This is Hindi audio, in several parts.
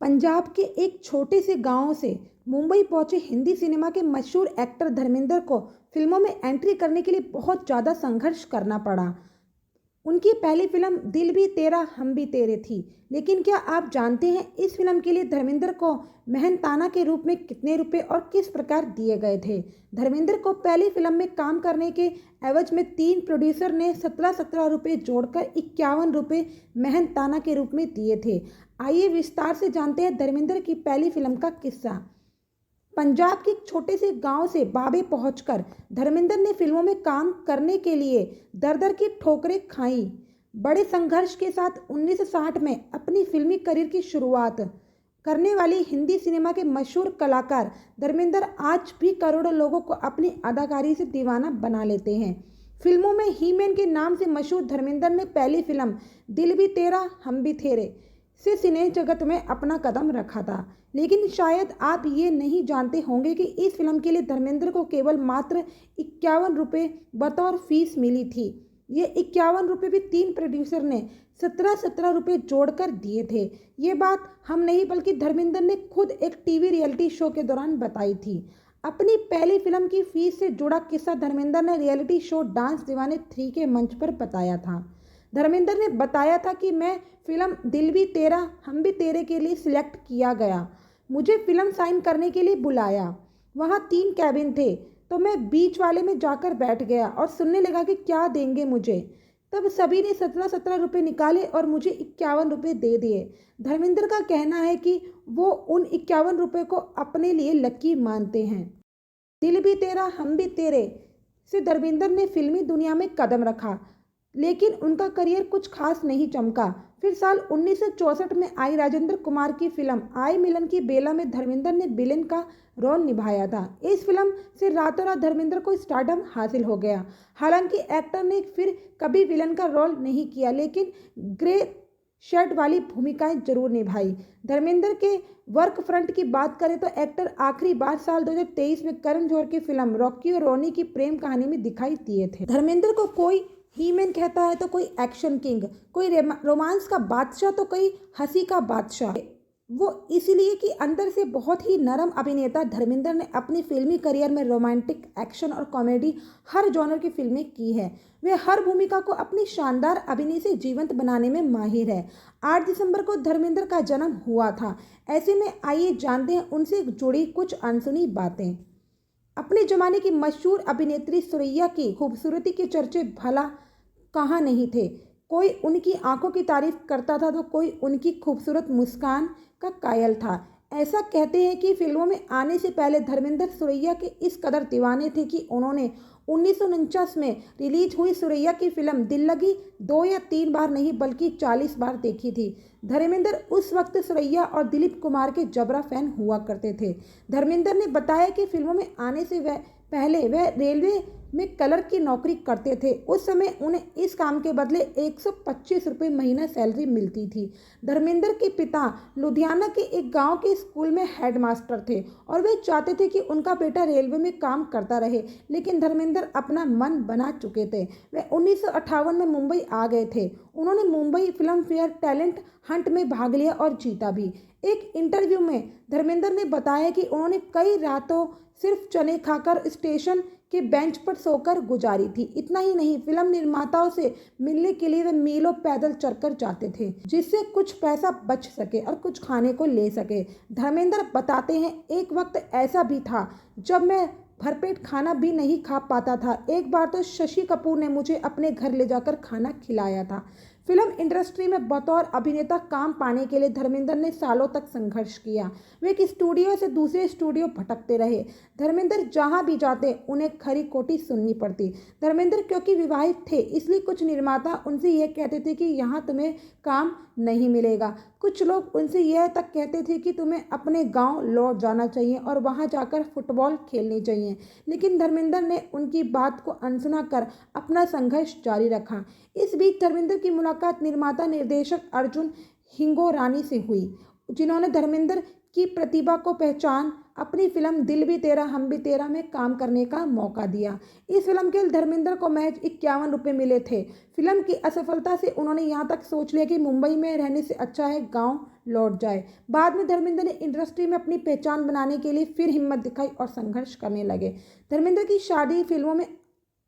पंजाब के एक छोटे से गांव से मुंबई पहुंचे हिंदी सिनेमा के मशहूर एक्टर धर्मेंद्र को फिल्मों में एंट्री करने के लिए बहुत ज़्यादा संघर्ष करना पड़ा। उनकी पहली फिल्म दिल भी तेरा हम भी तेरे थी। लेकिन क्या आप जानते हैं इस फिल्म के लिए धर्मेंद्र को मेहनताना के रूप में कितने रुपए और किस प्रकार दिए गए थे? धर्मेंद्र को पहली फिल्म में काम करने के एवज में 3 प्रोड्यूसर ने 17-17 रुपये जोड़कर 51 रुपये मेहनताना के रूप में दिए थे। आइए विस्तार से जानते हैं धर्मेंद्र की पहली फिल्म का किस्सा। पंजाब के एक छोटे से गांव से बाबे पहुंचकर धर्मेंद्र ने फिल्मों में काम करने के लिए दर-दर की ठोकरें खाई। बड़े संघर्ष के साथ 1960 में अपनी फिल्मी करियर की शुरुआत करने वाली हिंदी सिनेमा के मशहूर कलाकार धर्मेंद्र आज भी करोड़ों लोगों को अपनी अदाकारी से दीवाना बना लेते हैं। फिल्मों में ही मैन के नाम से मशहूर धर्मेंद्र ने पहली फिल्म दिल भी तेरा हम भी तेरे से सिने जगत में अपना कदम रखा था। लेकिन शायद आप ये नहीं जानते होंगे कि इस फिल्म के लिए धर्मेंद्र को केवल मात्र 51 रुपये बतौर फीस मिली थी। ये 51 रुपये भी 3 प्रोड्यूसर ने 17-17 रुपये जोड़कर दिए थे। ये बात हम नहीं बल्कि धर्मेंद्र ने खुद एक टीवी रियलिटी शो के दौरान बताई थी। अपनी पहली फिल्म की फीस से जुड़ा किस्सा धर्मेंद्र ने रियलिटी शो डांस दीवाने 3 के मंच पर बताया था। धर्मेंद्र ने बताया था कि मैं फिल्म दिल भी तेरा हम भी तेरे के लिए सिलेक्ट किया गया। मुझे फिल्म साइन करने के लिए बुलाया। वहाँ 3 कैबिन थे तो मैं बीच वाले में जाकर बैठ गया और सुनने लगा कि क्या देंगे मुझे। तब सभी ने 17-17 रुपये निकाले और मुझे 51 रुपये दे दिए। धर्मेंद्र का कहना है कि वो उन 51 रुपये को अपने लिए लकी मानते हैं। दिल भी तेरा हम भी तेरे से धर्मेंद्र ने फिल्मी दुनिया में कदम रखा, लेकिन उनका करियर कुछ खास नहीं चमका। फिर साल 1964 में आई राजेंद्र कुमार की फिल्म आई मिलन की बेला में धर्मेंद्र ने विलेन का रोल निभाया था। इस फिल्म से रातों रात धर्मेंद्र को स्टारडम हासिल हो गया। हालांकि एक्टर ने फिर कभी विलेन का रोल नहीं किया, लेकिन ग्रे शर्ट वाली भूमिकाएं जरूर निभाई। धर्मेंद्र के वर्क फ्रंट की बात करें तो एक्टर आखिरी बार साल 2023 में करण जौहर की फिल्म रॉकी और रोनी की प्रेम कहानी में दिखाई दिए थे। धर्मेंद्र को कोई ही मैन कहता है तो कोई एक्शन किंग, कोई रोमांस का बादशाह तो कोई हंसी का बादशाह। वो इसलिए कि अंदर से बहुत ही नरम अभिनेता धर्मेंद्र ने अपनी फिल्मी करियर में रोमांटिक, एक्शन और कॉमेडी हर जॉनर की फिल्में की है। वे हर भूमिका को अपनी शानदार अभिनय से जीवंत बनाने में माहिर है। 8 दिसंबर को धर्मेंद्र का जन्म हुआ था। ऐसे में आइए जानते हैं उनसे जुड़ी कुछ अनसुनी बातें। अपने जमाने की मशहूर अभिनेत्री सुरैया की खूबसूरती के चर्चे भला कहाँ नहीं थे। कोई उनकी आंखों की तारीफ करता था तो कोई उनकी खूबसूरत मुस्कान का कायल था। ऐसा कहते हैं कि फिल्मों में आने से पहले धर्मेंद्र सुरैया के इस कदर दीवाने थे कि उन्होंने 1949 में रिलीज हुई सुरैया की फिल्म दिल लगी 2 या 3 बार नहीं बल्कि 40 बार देखी थी। धर्मेंद्र उस वक्त सुरैया और दिलीप कुमार के जबरा फैन हुआ करते थे। धर्मेंद्र ने बताया कि फिल्मों में आने से पहले वह रेलवे में क्लर्क की नौकरी करते थे। उस समय उन्हें इस काम के बदले 125 रुपये महीना सैलरी मिलती थी। धर्मेंद्र के पिता लुधियाना के एक गांव के स्कूल में हेडमास्टर थे और वे चाहते थे कि उनका बेटा रेलवे में काम करता रहे, लेकिन धर्मेंद्र अपना मन बना चुके थे। वे 1958 में मुंबई आ गए थे। उन्होंने Mumbai film fair talent Hunt में भाग लिया और जीता भी। एक इंटरव्यू में धर्मेंद्र ने बताया कि उन्होंने कई रातों सिर्फ चने खाकर स्टेशन के बेंच पर सोकर गुजारी थी। इतना ही नहीं, फिल्म निर्माताओं से मिलने के लिए वे मीलों पैदल चलकर जाते थे, जिससे कुछ पैसा बच सके और कुछ खाने को ले सके। धर्मेंद्र बताते हैं, एक वक्त ऐसा भी था जब मैं भरपेट खाना भी नहीं खा पाता था। एक बार तो शशि कपूर ने मुझे अपने घर ले जाकर खाना खिलाया था। फिल्म इंडस्ट्री में बतौर अभिनेता काम पाने के लिए धर्मेंद्र ने सालों तक संघर्ष किया। वे एक स्टूडियो से दूसरे स्टूडियो भटकते रहे। धर्मेंद्र जहां भी जाते उन्हें खरी खोटी सुननी पड़ती। धर्मेंद्र क्योंकि विवाहित थे इसलिए कुछ निर्माता उनसे यह कहते थे कि यहाँ तुम्हें काम नहीं मिलेगा। कुछ लोग उनसे यह तक कहते थे कि तुम्हें अपने गांव लौट जाना चाहिए और वहां जाकर फुटबॉल खेलनी चाहिए, लेकिन धर्मेंद्र ने उनकी बात को अनसुना कर अपना संघर्ष जारी रखा। इस बीच धर्मेंद्र की मुलाकात निर्माता निर्देशक अर्जुन हिंगोरानी से हुई, जिन्होंने धर्मेंद्र की प्रतिभा को पहचान अपनी फिल्म दिल भी तेरा हम भी तेरा में काम करने का मौका दिया। इस फिल्म के लिए धर्मेंद्र को महज 51 रुपये मिले थे। फिल्म की असफलता से उन्होंने यहाँ तक सोच लिया कि मुंबई में रहने से अच्छा है गांव लौट जाए। बाद में धर्मेंद्र ने इंडस्ट्री में अपनी पहचान बनाने के लिए फिर हिम्मत दिखाई और संघर्ष करने लगे। धर्मेंद्र की शादी फिल्मों में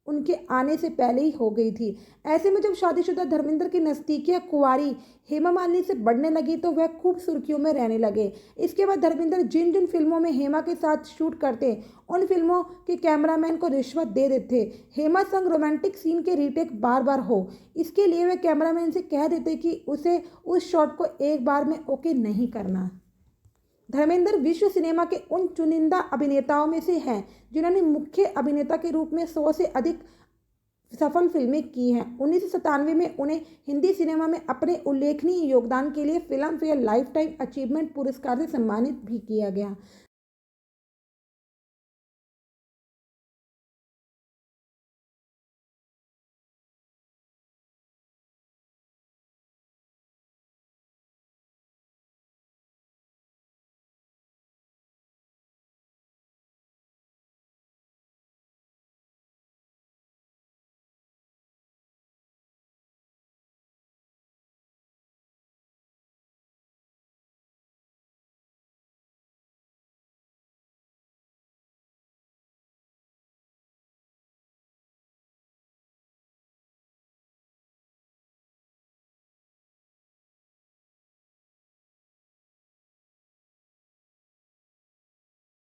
उनके आने से पहले ही हो गई थी। ऐसे में जब शादीशुदा धर्मेंद्र की नज़दीकियां कुंवारी हेमा मालिनी से बढ़ने लगी तो वह खूब सुर्खियों में रहने लगे। इसके बाद धर्मेंद्र जिन जिन फिल्मों में हेमा के साथ शूट करते उन फिल्मों के कैमरामैन को रिश्वत दे देते। हेमा संग रोमांटिक सीन के रीटेक बार बार हो, इसके लिए वे कैमरामैन से कह देते कि उसे उस शॉट को एक बार में ओके नहीं करना। धर्मेंद्र विश्व सिनेमा के उन चुनिंदा अभिनेताओं में से हैं जिन्होंने मुख्य अभिनेता के रूप में 100 से अधिक सफल फिल्में की हैं। 1997 में उन्हें हिंदी सिनेमा में अपने उल्लेखनीय योगदान के लिए film fair life time achievement पुरस्कार से सम्मानित भी किया गया।